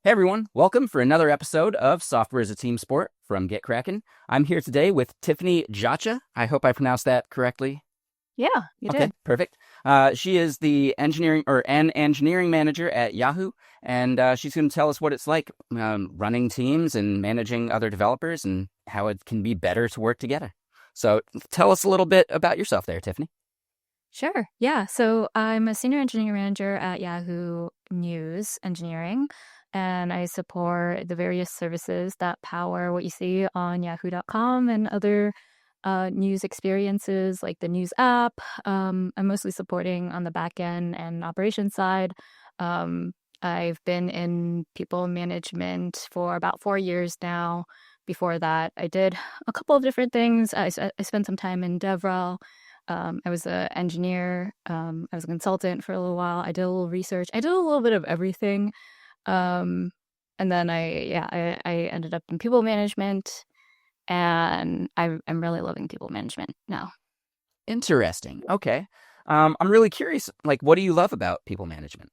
Hey everyone, welcome for another episode of Software as a Team Sport from Get Kraken. I'm here today with Tiffany Jachja. I hope I pronounced that correctly. Yeah, you Okay, did. perfect. She is the an engineering manager at Yahoo, and she's going to tell us what it's like running teams and managing other developers and how it can be better to work together. So tell us a little bit about yourself there, Tiffany. Sure. Yeah. So I'm a senior engineering manager at Yahoo News Engineering, and I support the various services that power what you see on yahoo.com and other news experiences like the news app. I'm mostly supporting on the back end and operations side. Um, I've been in people management for about 4 years now. Before that, I did a couple of different things. I spent some time in DevRel. I was an engineer. I was a consultant for a little while. I did a little research. I did a little bit of everything. Um, and then I ended up in people management, and I'm really loving people management now. Interesting. Okay. I'm really curious, like, what do you love about people management?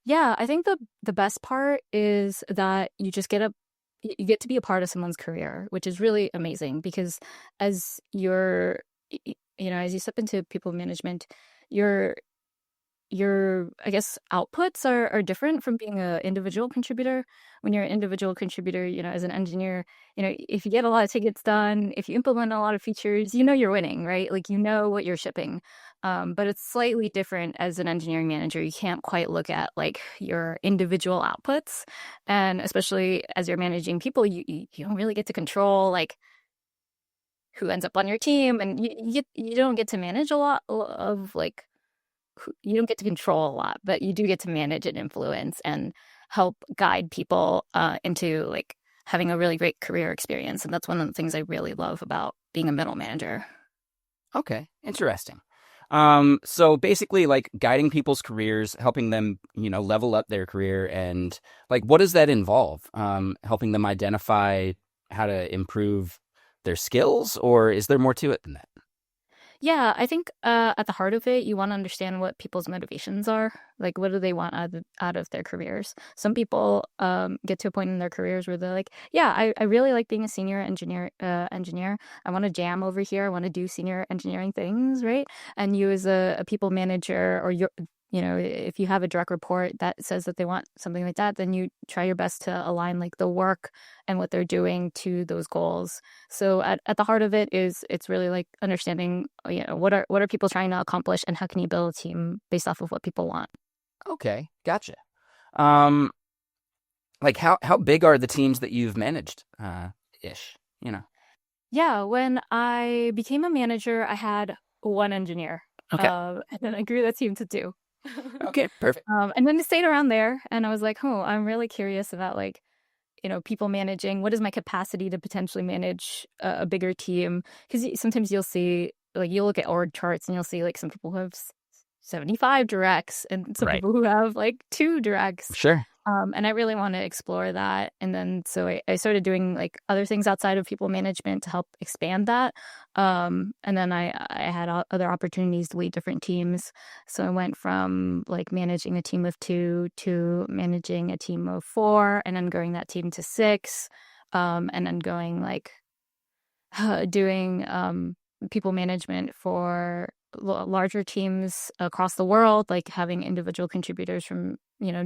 Yeah, I think the best part is that you get to be a part of someone's career, which is really amazing because as you're as you step into people management, your your I guess outputs are different from being an individual contributor. When you're an individual contributor, as an engineer, if you get a lot of tickets done, if you implement a lot of features, you're winning, right? Like you know what you're shipping. But it's slightly different as an engineering manager. You can't quite look at like your individual outputs, and especially as you're managing people, you don't really get to control like who ends up on your team, and you don't get to manage a lot of like you don't get to control a lot, but you do get to manage and influence and help guide people into like having a really great career experience. And that's one of the things I really love about being a middle manager. Okay, interesting. So basically, like guiding people's careers, helping them, level up their career, and like, what does that involve? Helping them identify how to improve their skills, or is there more to it than that? Yeah, I think at the heart of it, you want to understand what people's motivations are. Like, what do they want out of their careers? Some people get to a point in their careers where they're like, "Yeah, I really like being a senior engineer. Engineer, I want to jam over here. I want to do senior engineering things, right?" And you, as a people manager, or if you have a direct report that says that they want something like that, then you try your best to align like the work and what they're doing to those goals. So at the heart of it is it's really like understanding, what are people trying to accomplish and how can you build a team based off of what people want. Okay, gotcha. Um, like how big are the teams that you've managed, ish? You know. Yeah, when I became a manager, I had one engineer. Okay. And then I grew that team to two. Okay, perfect. And then it stayed around there and I was like, oh, I'm really curious about like people managing. What is my capacity to potentially manage a bigger team? Because sometimes you'll see, like, you'll look at org charts and you'll see, like, some people who have 75 directs and some Right. people who have, like, two directs. Sure. And I really want to explore that. And then so I started doing, like, other things outside of people management to help expand that. And then I had other opportunities to lead different teams. So I went from like managing a team of two to managing a team of four, and then growing that team to six, and then going like doing people management for larger teams across the world, like having individual contributors from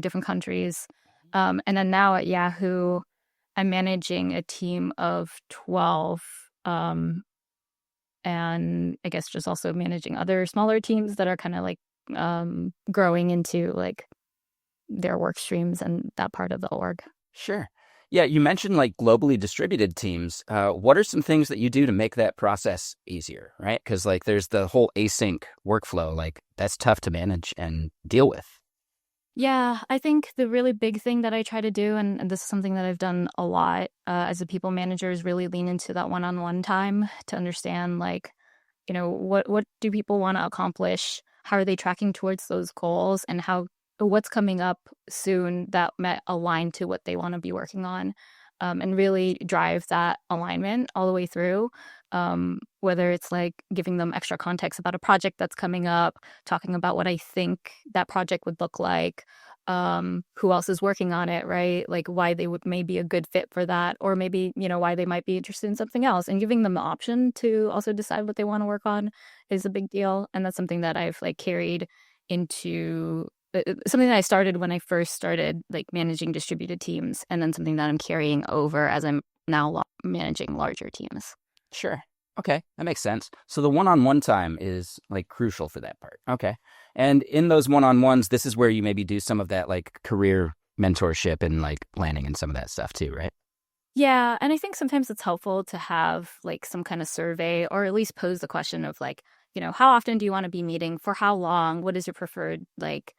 different countries. And then now at Yahoo, I'm managing a team of 12. And I guess just also managing other smaller teams that are kind of like growing into like their work streams and that part of the org. Sure. Yeah, you mentioned like globally distributed teams. What are some things that you do to make that process easier, right? Because like there's the whole async workflow, like that's tough to manage and deal with. Yeah, I think the really big thing that I try to do, and this is something that I've done a lot as a people manager, is really lean into that one-on-one time to understand, like, what do people want to accomplish? How are they tracking towards those goals? And what's coming up soon that might align to what they want to be working on? And really drive that alignment all the way through. Whether it's like giving them extra context about a project that's coming up, talking about what I think that project would look like, who else is working on it, right? Like why they would may be a good fit for that, or maybe, why they might be interested in something else. And giving them the option to also decide what they want to work on is a big deal. And that's something that I've like carried into something that I started when I first started like managing distributed teams, and then something that I'm carrying over as I'm now managing larger teams. Sure. Okay, that makes sense. So the one-on-one time is like crucial for that part. Okay. And in those one-on-ones, this is where you maybe do some of that like career mentorship and like planning and some of that stuff too, right? Yeah, and I think sometimes it's helpful to have like some kind of survey, or at least pose the question of like, how often do you want to be meeting? For how long? What is your preferred like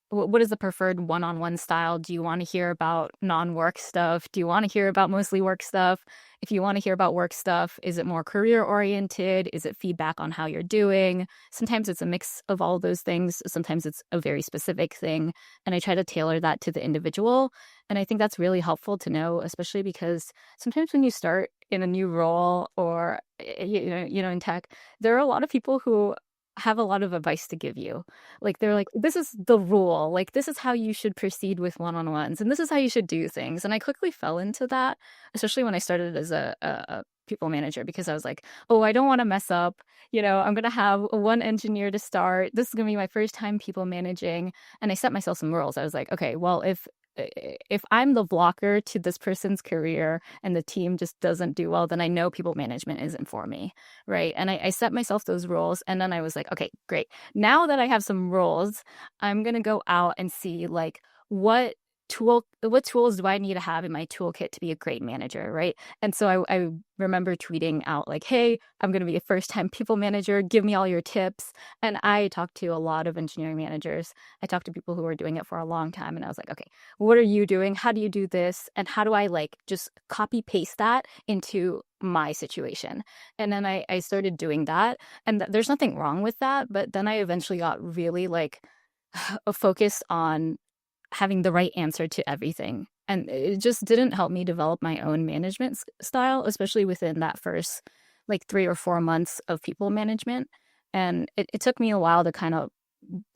what is the preferred one-on-one style? Do you want to hear about non-work stuff? Do you want to hear about mostly work stuff? If you want to hear about work stuff, is it more career oriented? Is it feedback on how you're doing? Sometimes it's a mix of all of those things. Sometimes it's a very specific thing. And I try to tailor that to the individual. And I think that's really helpful to know, especially because sometimes when you start in a new role or in tech, there are a lot of people who have a lot of advice to give you. Like they're like, this is the rule. Like this is how you should proceed with one-on-ones, and this is how you should do things. And I quickly fell into that, especially when I started as a people manager, because I was like, oh, I don't want to mess up. I'm going to have one engineer to start. This is going to be my first time people managing. And I set myself some rules. I was like, okay, well, if I'm the blocker to this person's career and the team just doesn't do well, then I know people management isn't for me, right? And I set myself those rules, and then I was like, okay, great. Now that I have some rules, I'm gonna go out and see like what tools do I need to have in my toolkit to be a great manager, right? And so I remember tweeting out like, hey, I'm going to be a first-time people manager. Give me all your tips. And I talked to a lot of engineering managers. I talked to people who were doing it for a long time. And I was like, okay, what are you doing? How do you do this? And how do I like just copy paste that into my situation? And then I started doing that. And there's nothing wrong with that. But then I eventually got really like focused on having the right answer to everything. And it just didn't help me develop my own management style, especially within that first like 3 or 4 months of people management. And it took me a while to kind of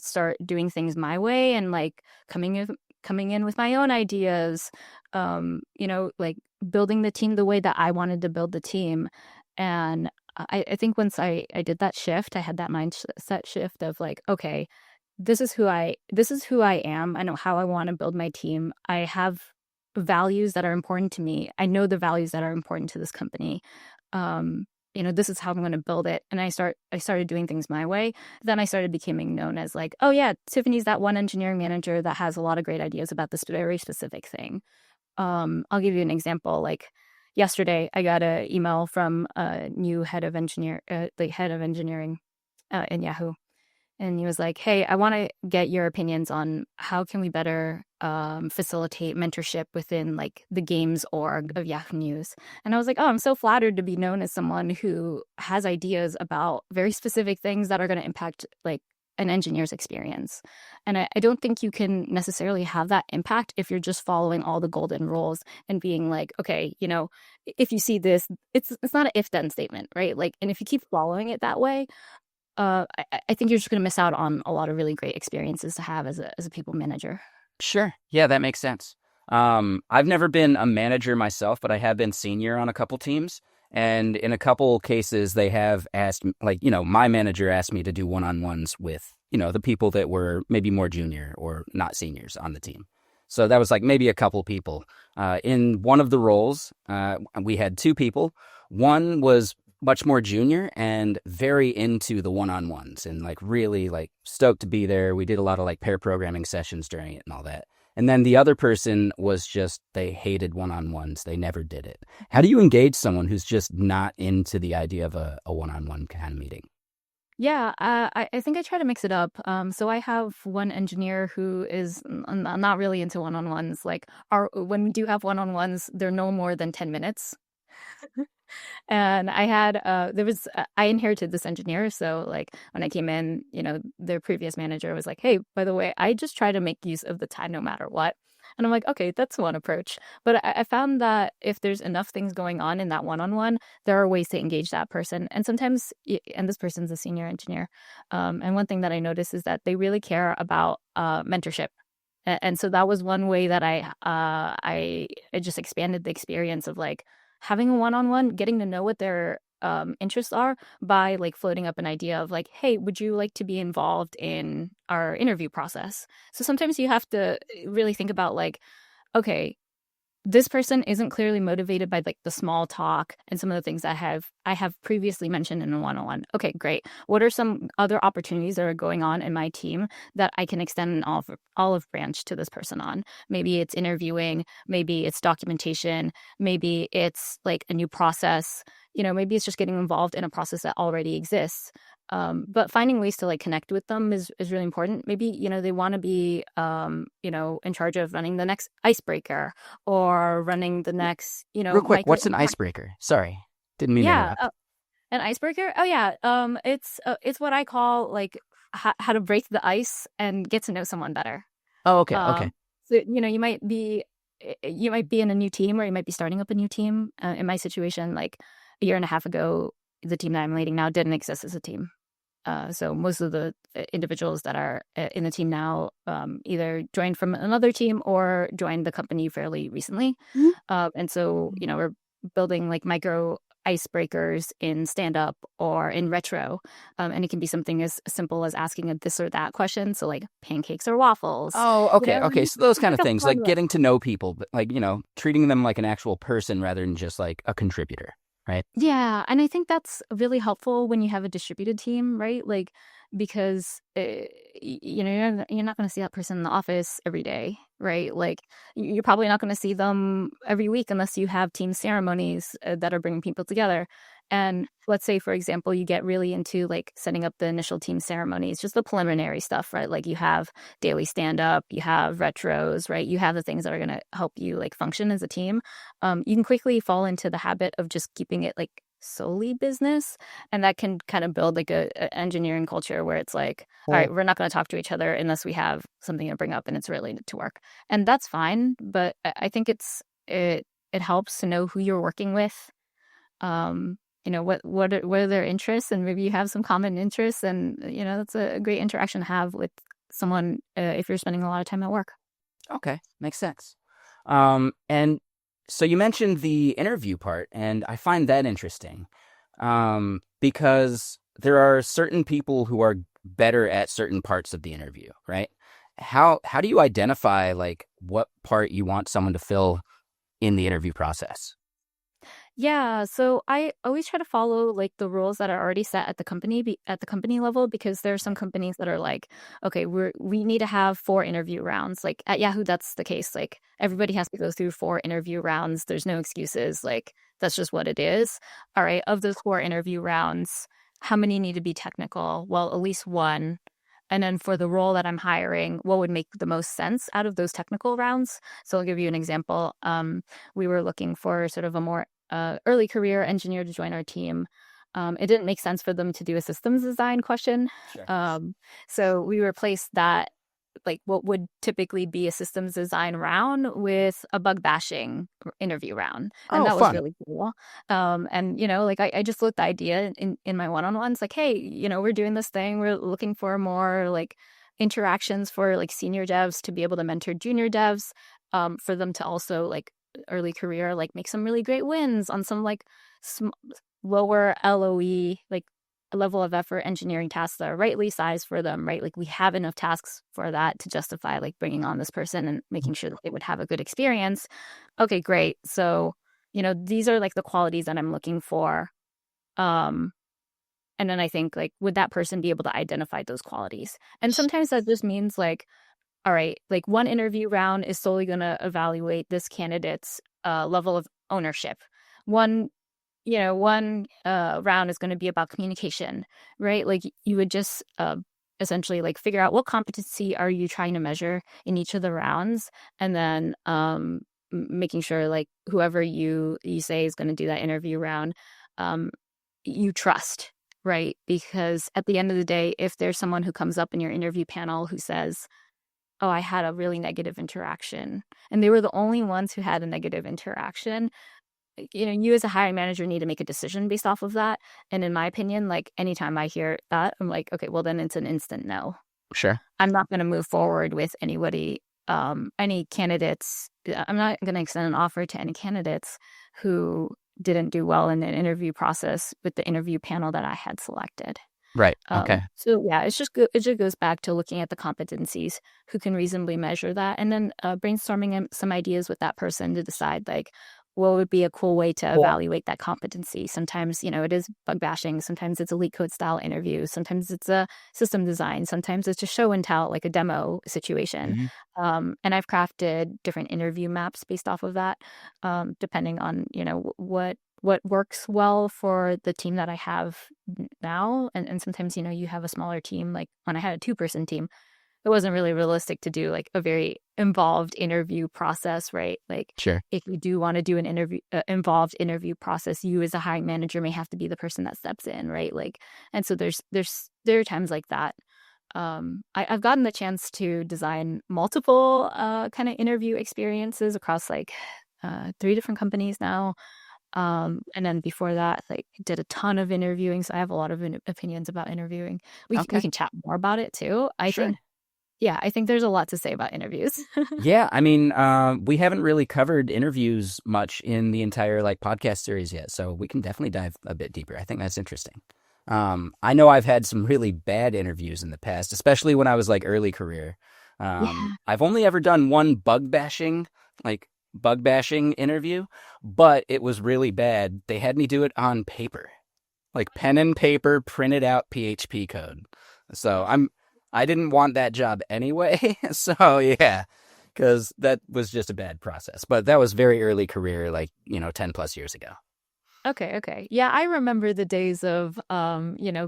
start doing things my way and like coming in with my own ideas, like building the team the way that I wanted to build the team. And I think once I did that shift, I had that mindset shift of like, okay, this is who I am. I know how I want to build my team. I have values that are important to me. I know the values that are important to this company. This is how I'm going to build it. And I started doing things my way. Then I started becoming known as like, oh yeah, Tiffany's that one engineering manager that has a lot of great ideas about this very specific thing. I'll give you an example. Like yesterday, I got an email from a new the head of engineering in Yahoo. And he was like, hey, I want to get your opinions on how can we better facilitate mentorship within like the games org of Yahoo News. And I was like, oh, I'm so flattered to be known as someone who has ideas about very specific things that are going to impact like an engineer's experience. And I don't think you can necessarily have that impact if you're just following all the golden rules and being like, okay, if you see this, it's not an if-then statement, right? Like, and if you keep following it that way, I think you're just going to miss out on a lot of really great experiences to have as a people manager. Sure. Yeah, that makes sense. I've never been a manager myself, but I have been senior on a couple teams. And in a couple cases, they have asked, like, my manager asked me to do one-on-ones with, the people that were maybe more junior or not seniors on the team. So that was like maybe a couple people. In one of the roles, we had two people. One was much more junior and very into the one-on-ones and like really like stoked to be there. We did a lot of like pair programming sessions during it and all that. And then the other person was just, they hated one-on-ones. They never did it. How do you engage someone who's just not into the idea of a one-on-one kind of meeting? Yeah, I think I try to mix it up. So I have one engineer who is not really into one-on-ones. Like when we do have one-on-ones, they're no more than 10 minutes. And I inherited this engineer. So like when I came in, their previous manager was like, hey, by the way, I just try to make use of the time no matter what. And I'm like, okay, that's one approach. But I found that if there's enough things going on in that one-on-one, there are ways to engage that person. And sometimes, and this person's a senior engineer. And one thing that I notice is that they really care about mentorship. And so that was one way that I just expanded the experience of like having a one-on-one, getting to know what their interests are by like floating up an idea of like, hey, would you like to be involved in our interview process? So sometimes you have to really think about like, okay, this person isn't clearly motivated by like the small talk and some of the things I have previously mentioned in a one-on-one. Okay, great. What are some other opportunities that are going on in my team that I can extend an olive branch to this person on? Maybe it's interviewing, maybe it's documentation, maybe it's like a new process, maybe it's just getting involved in a process that already exists. But finding ways to like connect with them is really important. Maybe, they want to be, in charge of running the next icebreaker or running the next, Real quick, micro what's an interaction. icebreaker? Sorry, didn't mean to Yeah, interrupt. an icebreaker. Oh yeah, it's what I call like how to break the ice and get to know someone better. Oh, okay, okay. Um, so you might be in a new team or you might be starting up a new team. In my situation, like a year and a half ago, the team that I'm leading now didn't exist as a team. So most of the individuals that are in the team now either joined from another team or joined the company fairly recently. And so, we're building like micro icebreakers in stand up or in retro. And it can be something as simple as asking a this or that question. So, like pancakes or waffles, Oh, okay, okay. So those just kind like of a things, fun like one. getting to know people, but like, treating them like an actual person rather than just like a contributor, right? Yeah, and I think that's really helpful when you have a distributed team, right? Like, because you're not going to see that person in the office every day, right? Like, you're probably not going to see them every week unless you have team ceremonies that are bringing people together. And let's say, for example, you get really into like setting up the initial team ceremonies, just the preliminary stuff, right? Like you have daily stand up, you have retros, right? You have the things that are going to help you like function as a team. You can quickly fall into the habit of just keeping it like solely business, and that can kind of build like a engineering culture where it's like, all right, Well, we're not going to talk to each other unless we have something to bring up and it's related to work, and that's fine. But I think it helps to know who you're working with. What are their interests, and maybe you have some common interests, and that's a great interaction to have with someone if you're spending a lot of time at work. okay, makes sense. And so you mentioned the interview part, and I find that interesting, because there are certain people who are better at certain parts of the interview, right? How do you identify like what part you want someone to fill in the interview process? Yeah, so I always try to follow like the rules that are already set at the company at the company level, because there are some companies that are like, okay, we need to have 4 interview rounds. Like at Yahoo, that's the case. Like everybody has to go through 4 interview rounds. There's no excuses. Like that's just what it is. All right, of those 4 interview rounds, how many need to be technical? Well, at least one. And then for the role that I'm hiring, what would make the most sense out of those technical rounds? So I'll give you an example. We were looking for sort of a more early career engineer to join our team. It didn't make sense for them to do a systems design question. Sure. Um, so we replaced that, like what would typically be a systems design round, with a bug bashing interview round. And Oh, that was fun. really cool. And, like I just looked the idea in my one-on-ones, like, hey, we're doing this thing. We're looking for more like interactions for like senior devs to be able to mentor junior devs, for them to also like early career, like make some really great wins on some like sm- lower LOE, like a level of effort engineering tasks that are rightly sized for them, right? Like we have enough tasks for that to justify like bringing on this person and making sure that they would have a good experience. Okay, great. So, these are like the qualities that I'm looking for. Um, and then I think like, would that person be able to identify those qualities? And sometimes that just means like, all right, like one interview round is solely going to evaluate this candidate's level of ownership. One round is going to be about communication, right? Like you would just essentially like figure out what competency are you trying to measure in each of the rounds, and then making sure like whoever you say is going to do that interview round, um, you trust, right? Because at the end of the day, if there's someone who comes up in your interview panel who says, oh, I had a really negative interaction, and they were the only ones who had a negative interaction, you as a hiring manager need to make a decision based off of that. And in my opinion, like anytime I hear that, I'm like, okay, well then it's an instant no. Sure. I'm not going to move forward with anybody any candidates. I'm not going to extend an offer to any candidates who didn't do well in the interview process with the interview panel that I had selected. Right. Okay. So yeah, it just goes back to looking at the competencies, who can reasonably measure that, and then brainstorming some ideas with that person to decide like what would be a cool way to evaluate that competency. Sometimes, it is bug bashing. Sometimes it's a leak code style interview. Sometimes it's a system design. Sometimes it's just show and tell, like a demo situation. Hmm. And I've crafted different interview maps based off of that, depending on, what works well for the team that I have now. And sometimes, you have a smaller team. Like when I had a 2-person team, it wasn't really realistic to do like a very involved interview process, right? Like Sure. if you do want to do an involved interview process, you as a hiring manager may have to be the person that steps in, right? Like, and so there are times like that. I've gotten the chance to design multiple kind of interview experiences across like 3 different companies now. And then before that, like did a ton of interviewing. So I have a lot of opinions about interviewing. We Okay. can chat more about it too. Sure. I think there's a lot to say about interviews. Yeah, I mean, we haven't really covered interviews much in the entire like podcast series yet, so we can definitely dive a bit deeper. I think that's interesting. I know I've had some really bad interviews in the past, especially when I was like early career. Yeah. I've only ever done one bug bashing interview, but it was really bad. They had me do it on paper, like pen and paper, printed out PHP code. So I didn't want that job anyway. So yeah, because that was just a bad process. But that was very early career, like 10 plus years ago. Okay, okay. Yeah, I remember the days of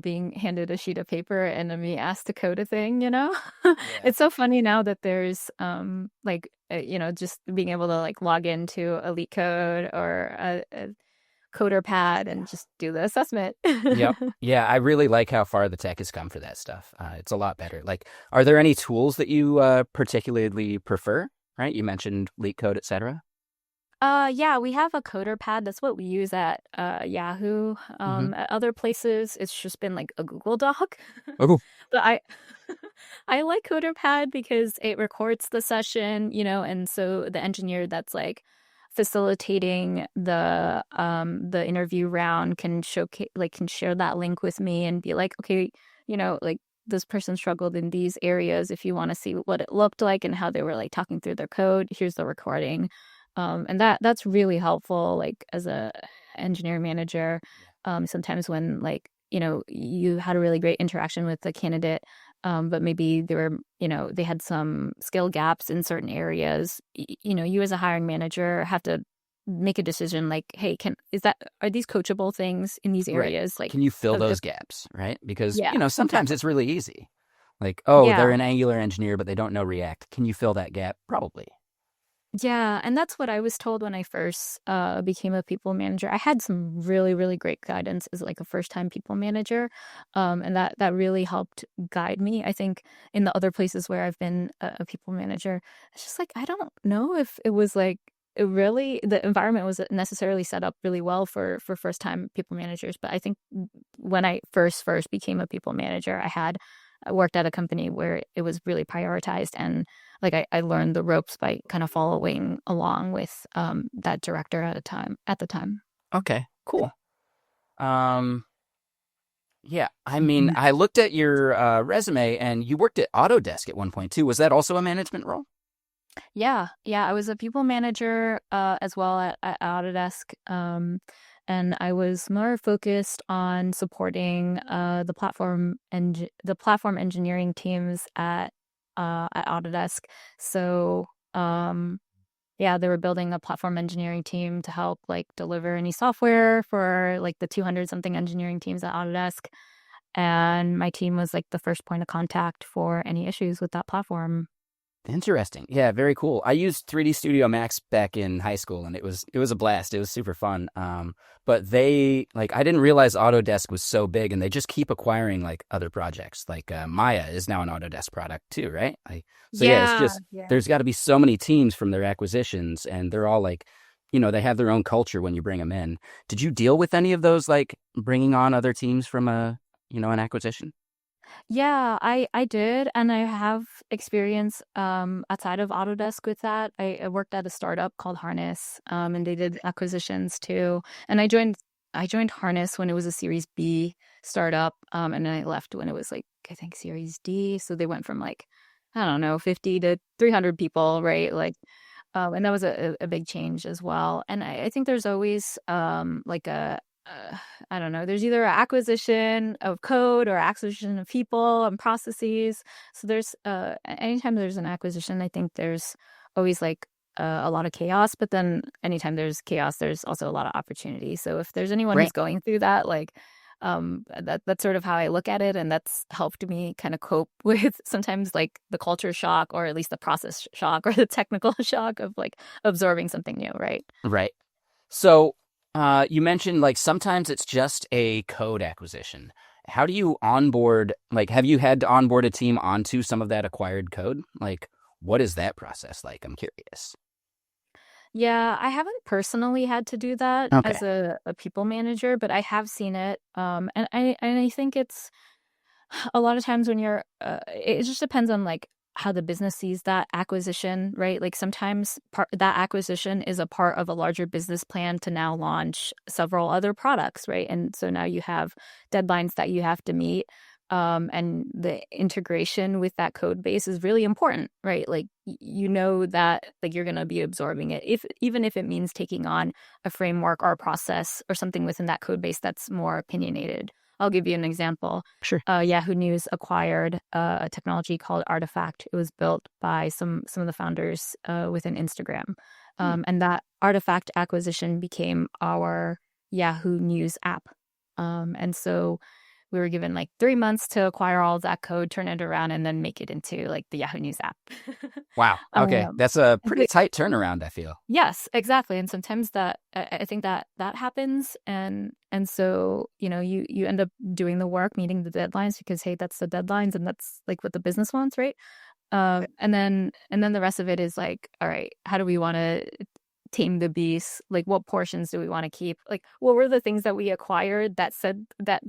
being handed a sheet of paper and then me asked to code a thing. Yeah. It's so funny now that there's just being able to like log into Elite Code or a coder pad and just do the assessment. Yep. Yeah, I really like how far the tech has come for that stuff. It's a lot better. Like, are there any tools that you particularly prefer? Right? You mentioned Leak Code, etc. Yeah, we have a coder pad. That's what we use at Yahoo. Mm-hmm. At other places, it's just been like a Google Doc. Oh, But I like coder pad because it records the session, and so the engineer that's like facilitating the interview round can can share that link with me and be like, okay, like this person struggled in these areas. If you want to see what it looked like and how they were like talking through their code, here's the recording. And that's really helpful, like as a engineering manager. Sometimes when like, you had a really great interaction with the candidate, but maybe they had some skill gaps in certain areas. You as a hiring manager have to make a decision like, hey, are these coachable things in these right. areas? Like, Can you fill of those gaps? Right? Because, yeah, sometimes exactly. it's really easy. Like, oh, they're Yeah. an Angular engineer, but they don't know React. Can you fill that gap? Probably. Yeah, and that's what I was told when I first became a people manager. I had some really, really great guidance as like a first-time people manager, and that really helped guide me. I think in the other places where I've been a people manager, it's just like I don't know if it was like the environment was necessarily set up really well for first-time people managers. But I think when I first became a people manager, I worked at a company where it was really prioritized and like I learned the ropes by kind of following along with that director at the time. Okay, cool. Um, yeah, I mean, I looked at your resume and you worked at Autodesk at one point too. Was that also a management role? Yeah, yeah, I was a people manager as well at Autodesk, and I was more focused on supporting the platform engineering teams at Autodesk. So yeah, they were building a platform engineering team to help like deliver any software for like the 200 something engineering teams at Autodesk. And my team was like the first point of contact for any issues with that platform. Interesting. Yeah, very cool. I used 3D Studio Max back in high school and it was a blast. It was super fun. But I didn't realize Autodesk was so big and they just keep acquiring like other projects. Like Maya is now an Autodesk product too, right? So yeah, it's Yeah, just yeah. there's got to be so many teams from their acquisitions and they're all like, they have their own culture when you bring them in. Did you deal with any of those like bringing on other teams from an acquisition? Yeah, I did, and I have experience outside of Autodesk with that. I worked at a startup called Harness, and they did acquisitions too. And I joined Harness when it was a Series B startup, and then I left when it was like I think Series D. So they went from like I don't know 50 to 300 people, right? Like and that was a big change as well. And I think there's always like uh, I don't know, there's either an acquisition of code or acquisition of people and processes. So there's anytime there's an acquisition, I think there's always like a lot of chaos. But then anytime there's chaos, there's also a lot of opportunity. So if there's anyone Right. who's going through that, like that's sort of how I look at it, and that's helped me kind of cope with sometimes like the culture shock, or at least the process shock, or the technical shock of like absorbing something new, right? Right. So, you mentioned like sometimes it's just a code acquisition. How do you onboard, like, have you had to onboard a team onto some of that acquired code? Like, what is that process like? I'm curious. Yeah, I haven't personally had to do that Okay. as a people manager, but I have seen it. And I think it's a lot of times when it just depends on like how the business sees that acquisition, right? Like sometimes that acquisition is a part of a larger business plan to now launch several other products, right? And so now you have deadlines that you have to meet. And the integration with that code base is really important, right? Like you know that like you're going to be absorbing it, if even if it means taking on a framework or a process or something within that code base that's more opinionated. I'll give you an example. Sure. Yahoo News acquired a technology called Artifact. It was built by some of the founders within Instagram, Hmm. and that Artifact acquisition became our Yahoo News app. And so we were given like 3 months to acquire all of that code, turn it around, and then make it into like the Yahoo News app. Wow. Okay. um, That's a pretty but tight turnaround, I feel. Yes, exactly. And sometimes that I think that that happens, and so you end up doing the work, meeting the deadlines because hey, that's the deadlines, and that's like what the business wants, right? And then the rest of it is like, all right, how do we want to tame the beast? Like, what portions do we want to keep? Like, what were the things that we acquired that said that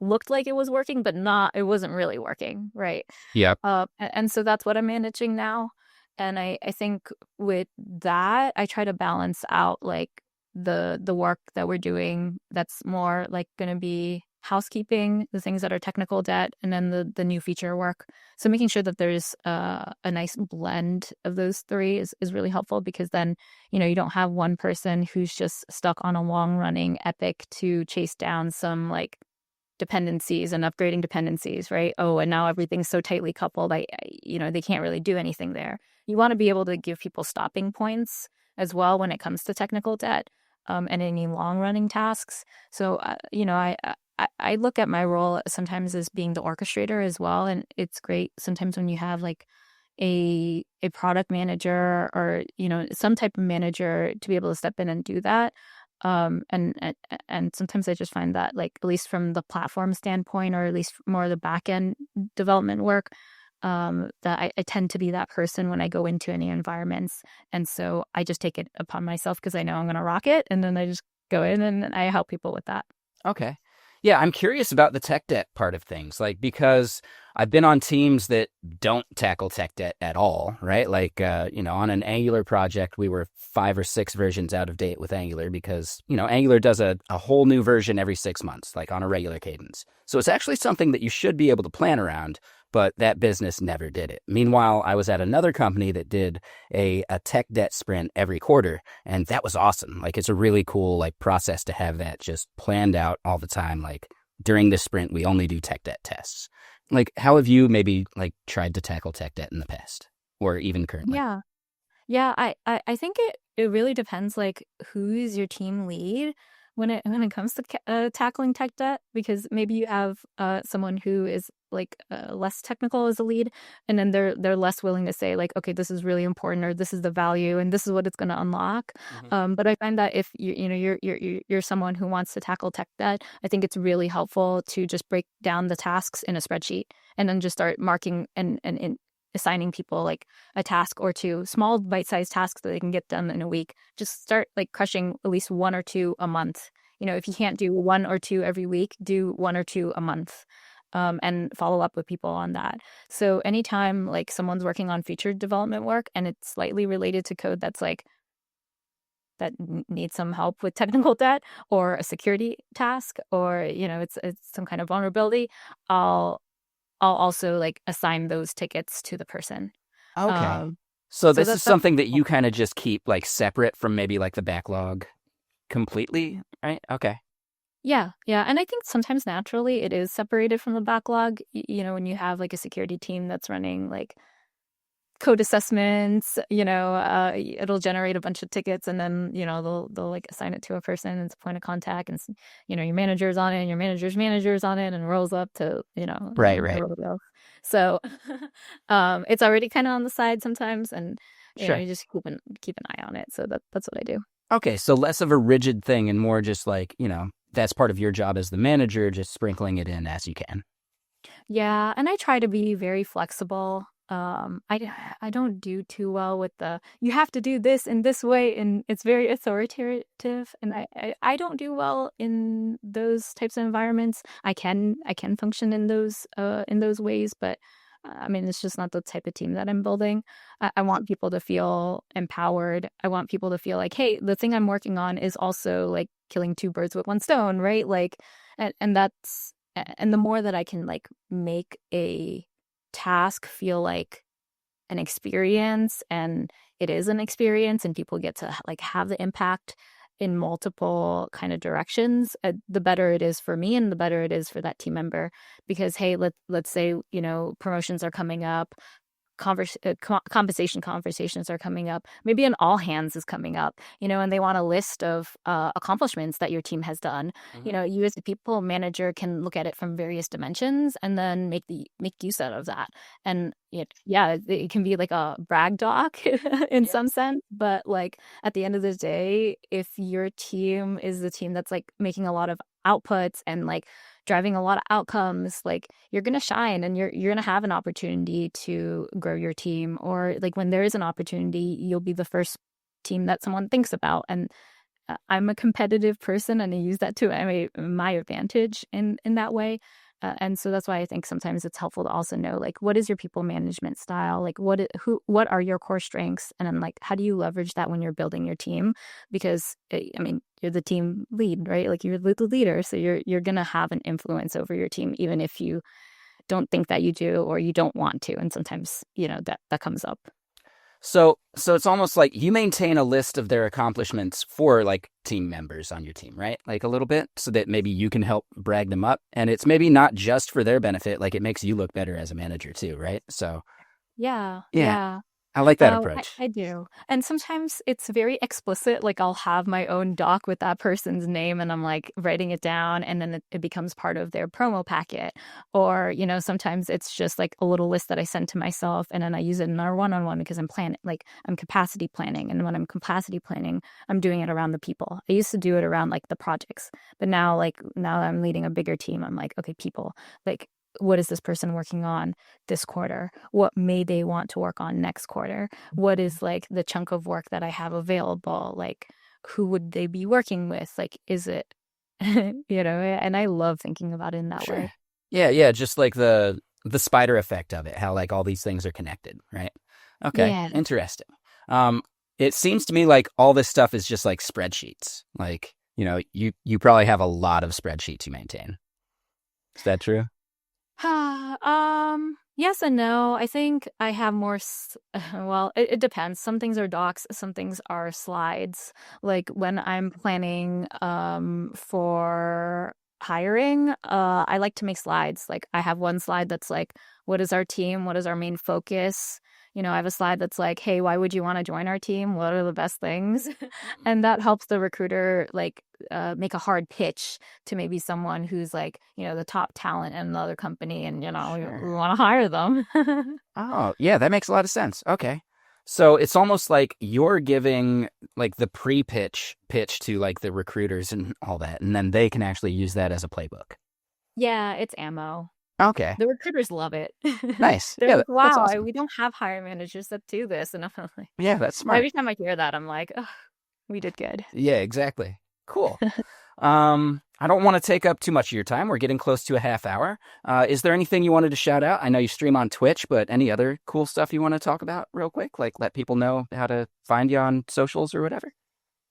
looked like it was working, but not, it wasn't really working, right? Yep. And so that's what I'm managing now. And I think with that, I try to balance out like the work that we're doing that's more like going to be housekeeping, the things that are technical debt, and then the new feature work. So making sure that there's a nice blend of those three is really helpful, because then you don't have one person who's just stuck on a long running epic to chase down some like dependencies and upgrading dependencies, right? Oh, and now everything's so tightly coupled. They can't really do anything there. You want to be able to give people stopping points as well when it comes to technical debt, and any long running tasks. So, I look at my role sometimes as being the orchestrator as well. And it's great sometimes when you have like a product manager, or some type of manager to be able to step in and do that. And sometimes I just find that, like, at least from the platform standpoint, or at least more of the back end development work, that I tend to be that person when I go into any environments. And so I just take it upon myself because I know I'm going to rock it. And then I just go in and I help people with that. Okay. Yeah, I'm curious about the tech debt part of things, like because I've been on teams that don't tackle tech debt at all, right? Like, on an Angular project, we were 5 or 6 versions out of date with Angular because, Angular does a whole new version every 6 months, like on a regular cadence. So it's actually something that you should be able to plan around, but that business never did it. Meanwhile, I was at another company that did a tech debt sprint every quarter, and that was awesome. Like, it's a really cool like process to have that just planned out all the time. Like, during this sprint, we only do tech debt tests. Like, how have you maybe like tried to tackle tech debt in the past or even currently? Yeah. Yeah, I think it really depends, like, who is your team lead when it comes to tackling tech debt, because maybe you have someone who is like less technical as a lead, and then they're less willing to say like, okay, this is really important, or this is the value, and this is what it's going to unlock. Hmm. But I find that if you're someone who wants to tackle tech debt, I think it's really helpful to just break down the tasks in a spreadsheet, and then just start marking and assigning people like a task or two, small bite-sized tasks that they can get done in a week. Just start like crushing at least one or two a month. If you can't do one or two every week, do one or two a month. and follow up with people on that. So anytime like someone's working on feature development work and it's slightly related to code that's like that needs some help with technical debt or a security task, or it's some kind of vulnerability, I'll also like assign those tickets to the person. Okay. Um, So so this that is that's something that you kind of just keep like separate from maybe like the backlog completely, right? Okay. Yeah, yeah. And I think sometimes naturally it is separated from the backlog. When you have like a security team that's running like code assessments, it'll generate a bunch of tickets and then, they'll like assign it to a person as a point of contact and, your manager's on it and your manager's on it and rolls up to, Right, the right. roll go. So, it's already kind of on the side sometimes and, Sure. you just keep an eye on it. So that's what I do. Okay, so less of a rigid thing and more just like, that's part of your job as the manager, just sprinkling it in as you can. Yeah, and I try to be very flexible. I don't do too well with the you have to do this in this way, and it's very authoritative, and I don't do well in those types of environments. I can function in those ways, but I mean it's just not the type of team that I'm building. I want people to feel empowered. I want people to feel like, hey, the thing I'm working on is also like killing two birds with one stone, right? Like, and the more that I can like make a task feel like an experience and it is an experience and people get to like have the impact in multiple kind of directions, the better it is for me and the better it is for that team member. Because hey, let's say promotions are coming up, compensation conversations are coming up. Maybe an all hands is coming up, and they want a list of accomplishments that your team has done. Hmm. You as a people manager can look at it from various dimensions and then make use out of that. And it can be like a brag doc in Yeah. some sense, but like at the end of the day, if your team is the team that's like making a lot of outputs and like driving a lot of outcomes, like you're going to shine and you're going to have an opportunity to grow your team, or like when there is an opportunity, you'll be the first team that someone thinks about. And I'm a competitive person and I use that to my advantage in that way. And so that's why I think sometimes it's helpful to also know like what is your people management style, like what are your core strengths, and then like how do you leverage that when you're building your team? Because I mean you're the team lead, right? Like you're the leader, so you're gonna have an influence over your team even if you don't think that you do or you don't want to. And sometimes that comes up. So it's almost like you maintain a list of their accomplishments for like team members on your team, right? Like a little bit so that maybe you can help brag them up. And it's maybe not just for their benefit, like it makes you look better as a manager too, right? So Yeah, yeah, yeah. I like that I, approach. I do. And sometimes it's very explicit. Like I'll have my own doc with that person's name and I'm like writing it down and then it becomes part of their promo packet. Or, sometimes it's just like a little list that I send to myself and then I use it in our one-on-one because I'm capacity planning. And when I'm capacity planning, I'm doing it around the people. I used to do it around like the projects, but now I'm leading a bigger team. I'm like, okay, people, like, what is this person working on this quarter? What may they want to work on next quarter? What is like the chunk of work that I have available? Like, who would they be working with? Like, is it, and I love thinking about it in that Sure. way. Yeah, yeah, just like the spider effect of it, how like all these things are connected, right? Okay, Yeah. interesting. Um, it seems to me like all this stuff is just like spreadsheets. Like, you probably have a lot of spreadsheets you maintain. Is that true? Yes and no. I think I have more, well, it depends. Some things are docs, some things are slides. Like when I'm planning for hiring, I like to make slides. Like I have one slide that's like, what is our team? What is our main focus? I have a slide that's like, hey, why would you want to join our team? What are the best things? Mm, And that helps the recruiter like make a hard pitch to maybe someone who's like, the top talent in another company and, we sure. want to hire them. Oh, yeah, that makes a lot of sense. Okay. So it's almost like you're giving like the pitch to like the recruiters and all that, and then they can actually use that as a playbook. Yeah, it's ammo. Okay. The recruiters love it. Nice. They're Yeah, like, that's wow, awesome. we don't have hiring managers that do this. And I'm like, Yeah, that's smart. every time I hear that, I'm like, oh, we did good. Yeah, exactly. Cool. I don't want to take up too much of your time. We're getting close to a half hour. Is there anything you wanted to shout out? I know you stream on Twitch, but any other cool stuff you want to talk about real quick? Like let people know how to find you on socials or whatever?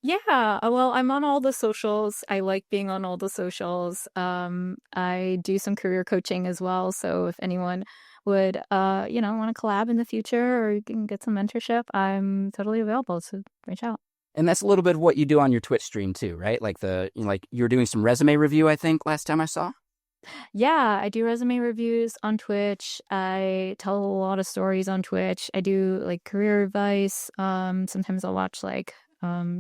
Yeah, well, I'm on all the socials. I like being on all the socials. I do some career coaching as well. So if anyone would, want to collab in the future or you can get some mentorship, I'm totally available. So reach out. And that's a little bit of what you do on your Twitch stream too, right? Like like you were doing some resume review, I think, last time I saw. Yeah, I do resume reviews on Twitch. I tell a lot of stories on Twitch. I do like career advice. Sometimes I'll watch like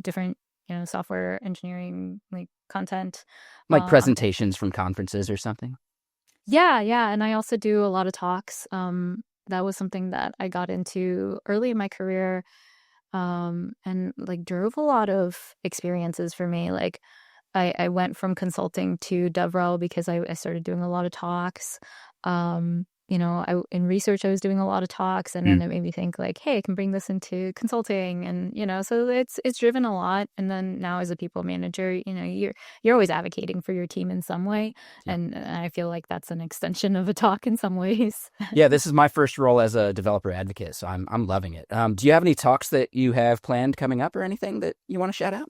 different, software engineering like content Like on Twitch. presentations from conferences or something. Yeah, yeah, and I also do a lot of talks. That was something that I got into early in my career, and like drove a lot of experiences for me. Like I went from consulting to DevRel because I started doing a lot of talks. In research I was doing a lot of talks, and then it made me think like, hey, I can bring this into consulting, and so it's driven a lot. And then now as a people manager, you're always advocating for your team in some way, Yeah. and I feel like that's an extension of a talk in some ways. Yeah, this is my first role as a developer advocate, so I'm loving it. Do you have any talks that you have planned coming up or anything that you want to shout out?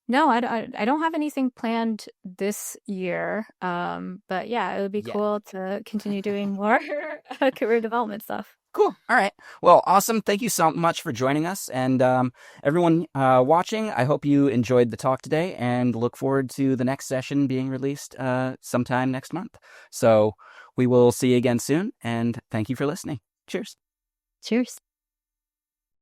No, I don't have anything planned this year. But yeah, it would be Yeah. cool to continue doing more career development stuff. Cool. All right. Well, awesome. Thank you so much for joining us. And everyone watching, I hope you enjoyed the talk today and look forward to the next session being released sometime next month. So we will see you again soon. And thank you for listening. Cheers. Cheers.